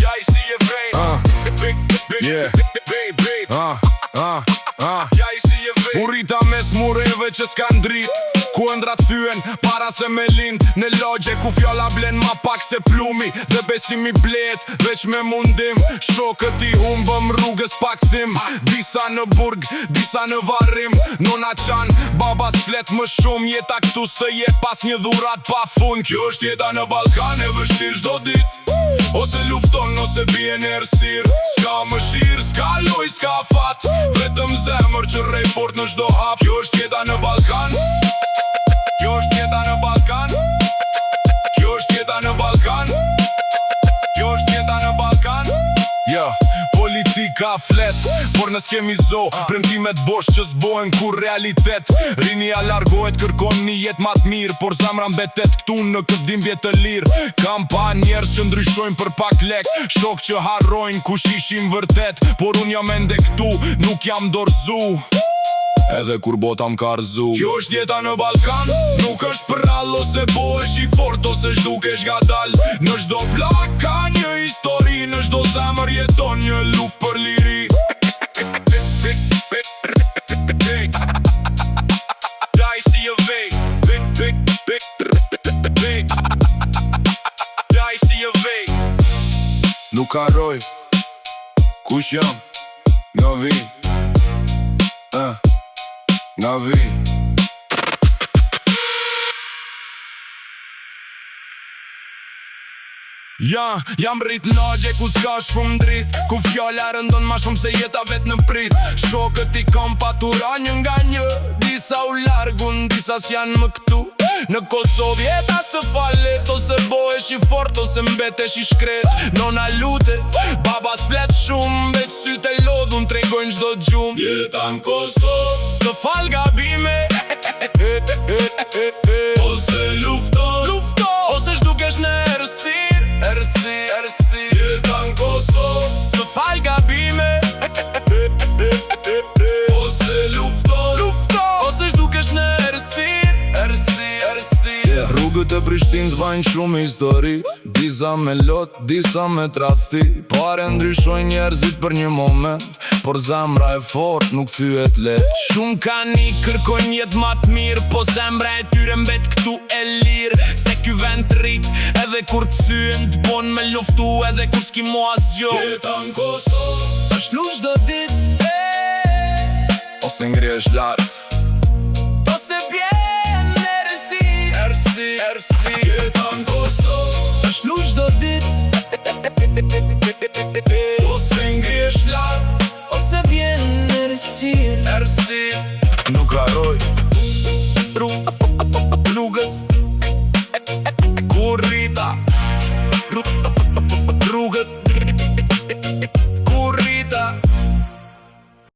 Ja i si je vej Ja i si je vej U rrita mes mureve që s'kan drit Ku ëndrat thyen para se me lind Në logje ku fjalla blen ma pak se plumi Dhe besimi blet veç me mundim Shokët i humbëm rrugës pak thim Disa në burg, disa në varrim Nona qan, babas flet më shumë Jeta këtu s'të je pas një dhurat pa fund Kjo është jeta në Balkan e vështir çdo dit Ose lufton ose bie në errësir S'ka mëshir, s'ka loj, s'ka fat Vetëm zemër që rej fort në çdo hap Kjo është jeta në Balkan Kjo është jeta në Balkan Kjo është jeta në Balkan Kjo është jeta në Balkan Politika flet, por në s'kemi zo Premtimet bosh që s'bohen kur realitet Rini a largohet kërkon një jet ma t'mirë Por zamra mbetet këtu në këtë dhimbje të lirë Kam pa njerës që ndryshojnë për pak lek Shok që harrojnë kush ishim vërtet Por unë jam ende këtu, nuk jam dorzu Edhe kur bota m'ka rzu Kjo është jeta në Balkan Nuk është për rall ose bohesh i fort Ose zhdukesh gadal Në çdo plak ka një histori Në çdo zemër jeton një luft për liri Ja i si je vej Ja i si je vej Nuk harroj Kush jam Nga vi Nga vi Jam rrit lagje ku s'ka shumë drit Ku fjalla rëndon ma shumë se jeta vet në prit Shokët i kam patura një nga një Disa u largun, disa s'janë më këtu Në Kosovë jeta s'të falet Ose bohesh i fort ose mbetesh i shkret Nona lutet, babas flet shumë Veç sytë e lodhun tregojnë çdo gjum Jeta në Kosovë s'të fal gabime Ose lufton Ose zhdukesh në errësir Jeta në Kosovë s'të fal gabime Ose lufton Ose zhdukesh në errësir Rrugët e Prishtinës vajnë shumë histori Disa me lot, disa me tradhti Pare ndryshojnë njerëzit për një moment Por zemra e fort nuk thyet let Shumë kanë i kërkojnë jet ma t'mirë Po zemra e tyre mbet këtu e lirë Se ky vend rrit edhe kur t'thyen T'bon me luftu edhe kur s'ki mo asgjo Jeta në Kosovë është lush do dit Ose ngrihesh lart Ose bjen Ersi Jeta në Kosovë është lush do dit Ose ngrihesh lart Ose bjen Ersi Nuk harroj